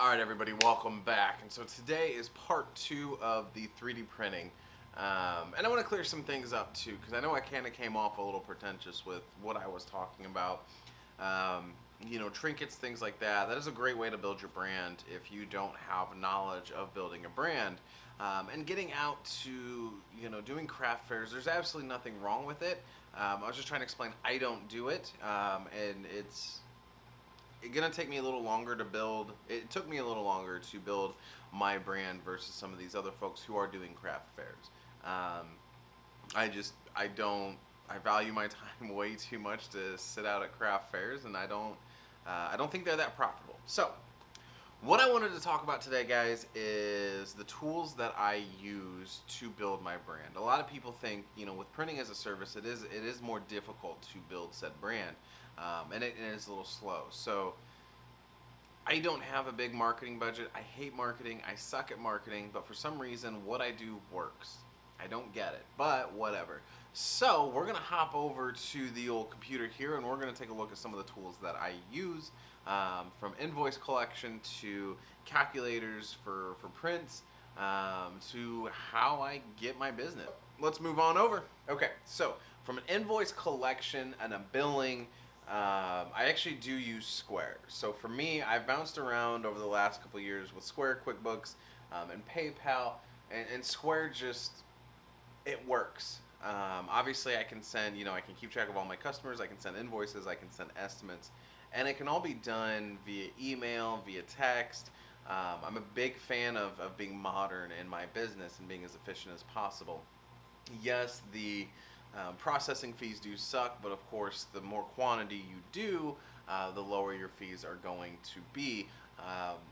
All right, everybody, welcome back. And so today is part 2 of the 3D printing. And I want to clear some things up too, because I know I kind of came off a little pretentious with what I was talking about. Trinkets, things like that. That is a great way to build your brand if you don't have knowledge of building a brand. And getting out to, doing craft fairs, there's absolutely nothing wrong with it. I was just trying to explain I don't do it, and it's gonna take me a little longer to build. It took me a little longer to build my brand versus some of these other folks who are doing craft fairs. Um, I value my time way too much to sit out at craft fairs, and I don't think they're that profitable. So, what I wanted to talk about today, guys, is the tools that I use to build my brand. A lot of people think, with printing as a service, it is more difficult to build said brand, and it is a little slow. So I don't have a big marketing budget. I hate marketing. I suck at marketing, but for some reason, what I do works. I don't get it, but whatever. So we're gonna hop over to the old computer here, and we're gonna take a look at some of the tools that I use, from invoice collection to calculators for prints, to how I get my business. Let's move on over. Okay, so from an invoice collection and a billing, I actually do use Square. So for me, I've bounced around over the last couple of years with Square, QuickBooks, and PayPal, and Square just, it works. Obviously, I can send, I can keep track of all my customers, I can send invoices, I can send estimates, and it can all be done via email, via text. I'm a big fan of being modern in my business and being as efficient as possible. Yes, the processing fees do suck, but of course, the more quantity you do, the lower your fees are going to be.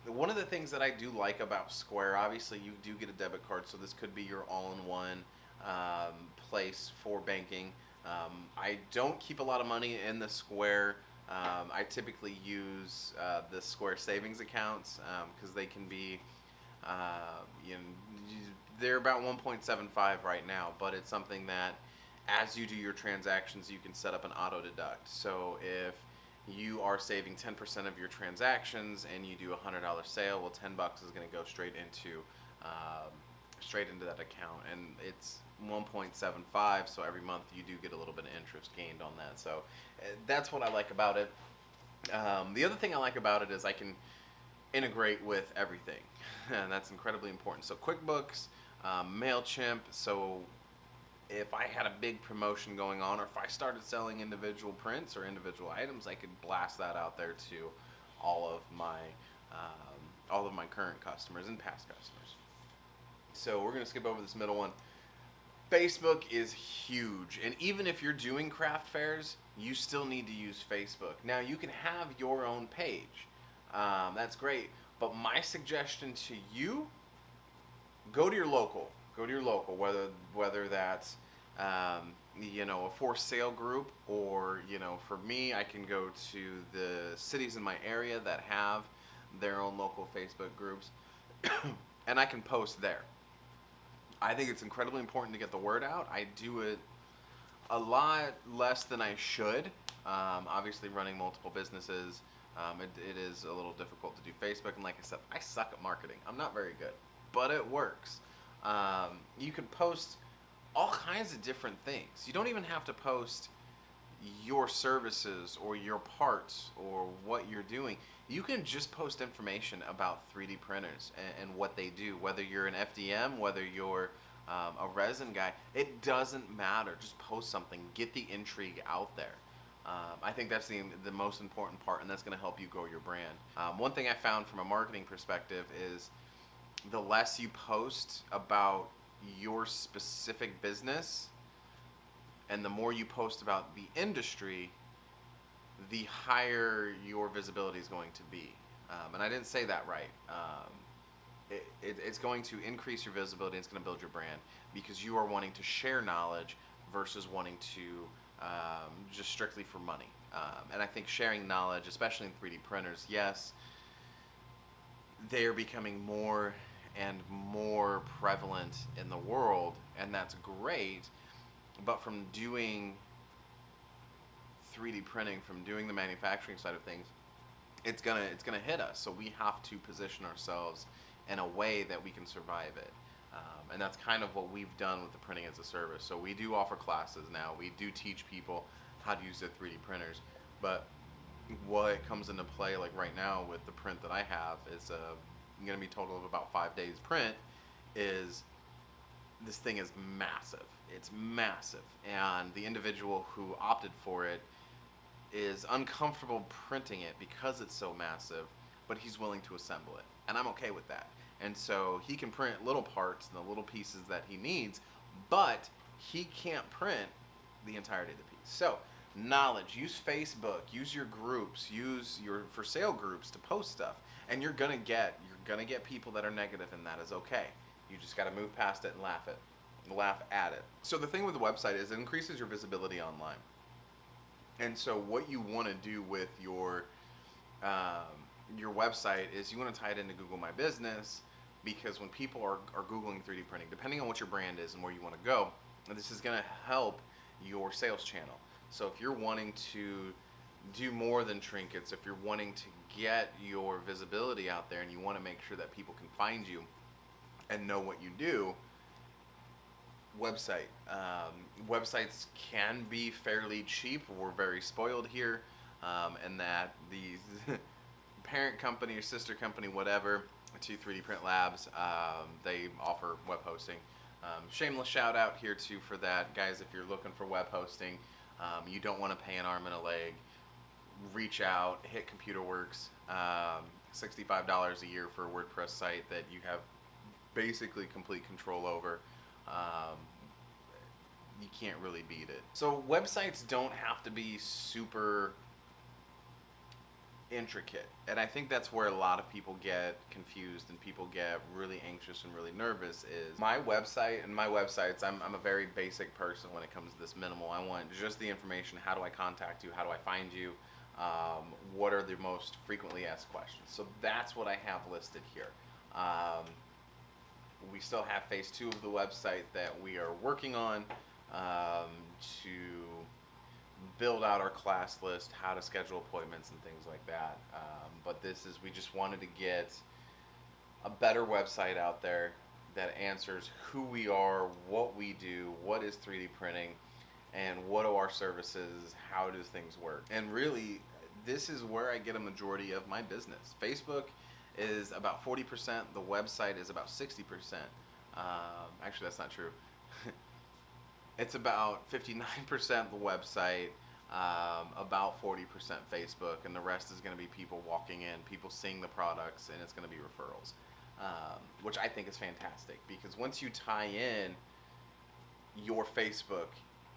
One of the things that I do like about Square, obviously, you do get a debit card, so this could be your all-in-one place for banking. I don't keep a lot of money in the Square. I typically use the Square savings accounts because they can be, you know, they're about 1.75 right now, but it's something that as you do your transactions, you can set up an auto deduct. So if you are saving 10% of your transactions and you do a $100 sale, well, $10 is going to go straight into that account, and it's 1.75. So every month you do get a little bit of interest gained on that. So that's what I like about it. The other thing I like about it is I can integrate with everything, and that's incredibly important. So QuickBooks, MailChimp. So if I had a big promotion going on, or if I started selling individual prints or individual items, I could blast that out there to all of my current customers and past customers. So we're gonna skip over this middle one. Facebook is huge, and even if you're doing craft fairs, you still need to use Facebook. Now you can have your own page, that's great, but my suggestion to you, go to your local, whether that's a for sale group, or for me, I can go to the cities in my area that have their own local Facebook groups and I can post there. I think it's incredibly important to get the word out. I do it a lot less than I should. Obviously, running multiple businesses, it is a little difficult to do Facebook. And like I said, I suck at marketing. I'm not very good, but it works. You can post all kinds of different things. You don't even have to post your services or your parts or what you're doing. You can just post information about 3D printers and what they do. Whether you're an FDM, whether you're a resin guy, it doesn't matter. Just post something. Get the intrigue out there. I think that's the most important part, and that's going to help you grow your brand. One thing I found from a marketing perspective is the less you post about your specific business and the more you post about the industry, the higher your visibility is going to be. And I didn't say that right. It's going to increase your visibility. It's going to build your brand because you are wanting to share knowledge versus wanting to just strictly for money. And I think sharing knowledge, especially in 3D printers, yes, they are becoming more and more prevalent in the world, and that's great. But from doing 3D printing, from doing the manufacturing side of things, it's gonna hit us. So we have to position ourselves in a way that we can survive it. And that's kind of what we've done with the printing as a service. So we do offer classes now. We do teach people how to use their 3D printers. But what comes into play, like right now with the print that I have, is going to be a total of about 5 days print. Is this thing is massive. It's massive, and the individual who opted for it is uncomfortable printing it because it's so massive, but he's willing to assemble it, and I'm okay with that. And so he can print little parts and the little pieces that he needs, but he can't print the entirety of the piece. So knowledge, use Facebook, use your groups, use your for sale groups to post stuff, and you're gonna get people that are negative, and that is okay. You just got to move past it and laugh at it. So the thing with the website is it increases your visibility online. And so what you want to do with your website is you want to tie it into Google My Business, because when people are Googling 3D printing, depending on what your brand is and where you want to go, this is going to help your sales channel. So if you're wanting to do more than trinkets, if you're wanting to get your visibility out there and you want to make sure that people can find you and know what you do, website. Websites can be fairly cheap. We're very spoiled here, and that these parent company or sister company, whatever, to 3D Print Labs, they offer web hosting. Shameless shout out here too for that, guys. If you're looking for web hosting, you don't want to pay an arm and a leg, reach out, hit ComputerWorks. $65 a year for a WordPress site that you have basically complete control over. You can't really beat it. So websites don't have to be super intricate, and I think that's where a lot of people get confused and people get really anxious and really nervous. Is my website and my websites, I'm a very basic person when it comes to this minimal. I want just the information. How do I contact you? How do I find you? What are the most frequently asked questions? So that's what I have listed here. We still have phase 2 of the website that we are working on, to build out our class list, how to schedule appointments and things like that. But we just wanted to get a better website out there that answers who we are, what we do, what is 3D printing, and what are our services, how do things work. And really, this is where I get a majority of my business. Facebook is about 40%, the website is about 60%. Actually, that's not true. It's about 59% the website, about 40% Facebook, and the rest is going to be people walking in, people seeing the products, and it's going to be referrals, which I think is fantastic, because once you tie in your Facebook,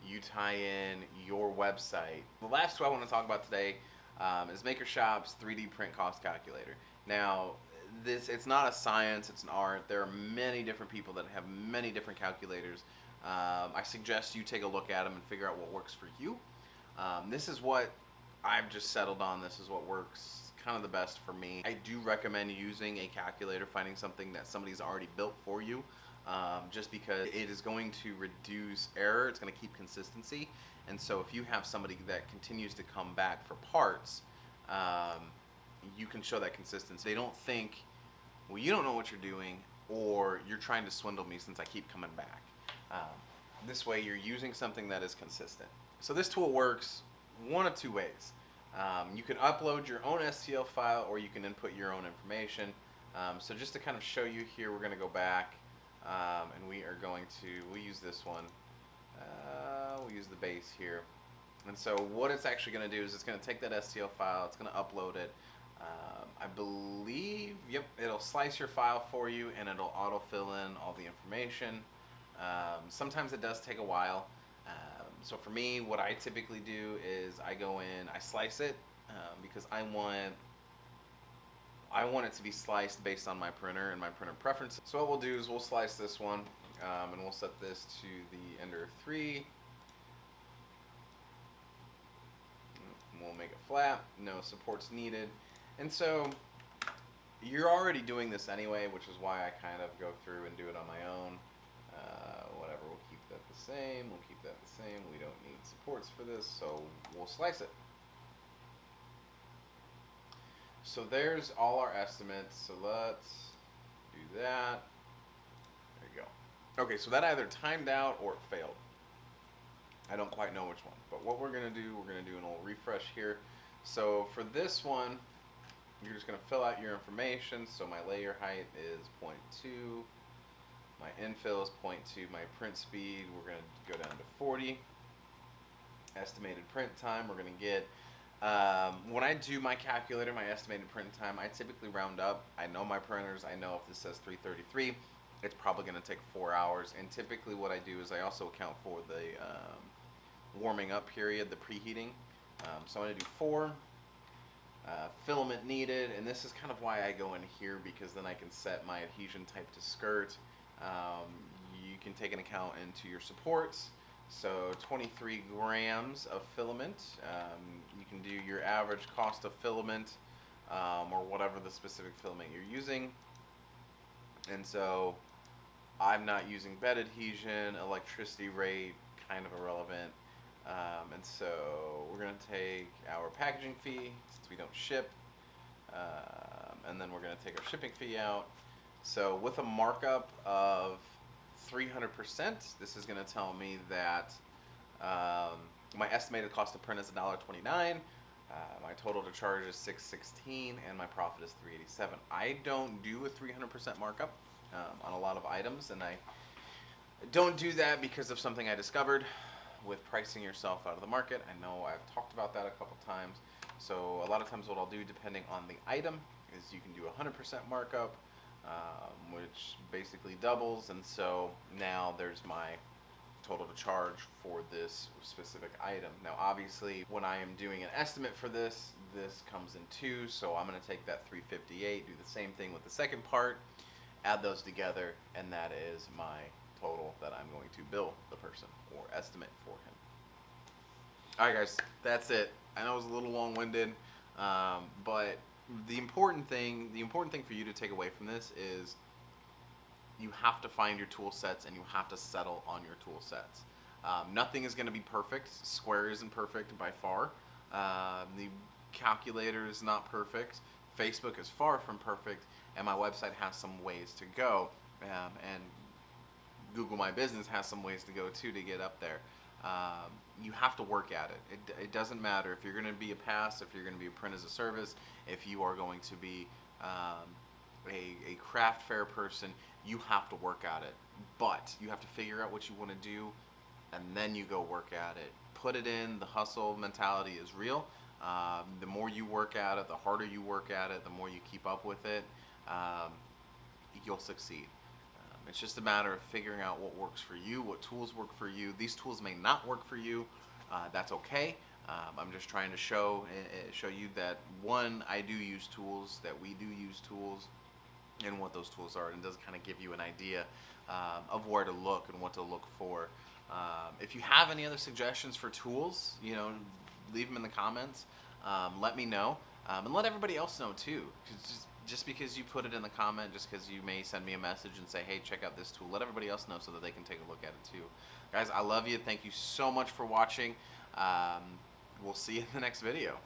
you tie in your website. The last two I want to talk about today is MakerShop's 3D print cost calculator. Now, it's not a science, it's an art. There are many different people that have many different calculators. I suggest you take a look at them and figure out what works for you. This is what I've just settled on. This is what works kind of the best for me. I do recommend using a calculator, finding something that somebody's already built for you, just because it is going to reduce error. It's going to keep consistency. And so if you have somebody that continues to come back for parts, you can show that consistency. They don't think, well, you don't know what you're doing, or you're trying to swindle me since I keep coming back. This way you're using something that is consistent. So this tool works one of two ways. You can upload your own STL file, or you can input your own information. So just to kind of show you here, we're going to go back, and we'll use this one. We'll use the base here. And so what it's actually going to do is it's going to take that STL file, it's going to upload it. I believe, yep, it'll slice your file for you, and it'll autofill in all the information. Sometimes it does take a while. So for me, what I typically do is I go in, I slice it, because I want it to be sliced based on my printer and my printer preferences. So what we'll do is we'll slice this one, and we'll set this to the Ender 3. We'll make it flat, no supports needed. And so you're already doing this anyway, which is why I kind of go through and do it on my own. Whatever, we'll keep that the same, we'll keep that the same. We don't need supports for this, so we'll slice it. So there's all our estimates. So let's do that. There you go. Okay, so that either timed out or it failed. I don't quite know which one. But what we're going to do, we're going to do an old refresh here. So for this one, you're just going to fill out your information. So my layer height is 0.2. My infill is 0.2. My print speed, we're going to go down to 40. Estimated print time, we're going to get, when I do my calculator, my estimated print time, I typically round up. I know my printers. I know if this says 333, it's probably going to take 4 hours. And typically what I do is I also account for the warming up period, the preheating. So I'm going to do 4. Filament needed, and this is kind of why I go in here, because then I can set my adhesion type to skirt. You can take an account into your supports. So 23 grams of filament. You can do your average cost of filament, or whatever the specific filament you're using. And so I'm not using bed adhesion, electricity rate, kind of irrelevant. And so we're going to take our packaging fee, since we don't ship, and then we're going to take our shipping fee out. So with a markup of 300%, this is going to tell me that my estimated cost of print is $1.29, my total to charge is $6.16, and my profit is $3.87. I don't do a 300% markup on a lot of items, and I don't do that because of something I discovered with pricing yourself out of the market. I know I've talked about that a couple times. So a lot of times what I'll do, depending on the item, is you can do 100% markup, which basically doubles. And so now there's my total to charge for this specific item. Now obviously when I am doing an estimate for this, this comes in 2. So I'm going to take that 358, do the same thing with the second part, add those together, and that is my total that I'm going to bill the person or estimate for him. Alright guys, that's it. I know it was a little long-winded, but the important thing for you to take away from this is you have to find your tool sets and you have to settle on your tool sets. Nothing is going to be perfect. Square isn't perfect by far. The calculator is not perfect. Facebook is far from perfect, and my website has some ways to go, and Google My Business has some ways to go too to get up there. You have to work at it. It doesn't matter if you're going to be a pass, if you're going to be a print as a service, if you are going to be a craft fair person, you have to work at it. But you have to figure out what you want to do, and then you go work at it. Put it in. The hustle mentality is real. The more you work at it, the harder you work at it, the more you keep up with it, you'll succeed. It's just a matter of figuring out what works for you, what tools work for you. These tools may not work for you. That's okay. I'm just trying to show you that, one, I do use tools, that we do use tools, and what those tools are, and it does kind of give you an idea of where to look and what to look for. If you have any other suggestions for tools, leave them in the comments. Let me know, and let everybody else know too. Just because you put it in the comment, just because you may send me a message and say, hey, check out this tool, let everybody else know so that they can take a look at it too. Guys, I love you. Thank you so much for watching. We'll see you in the next video.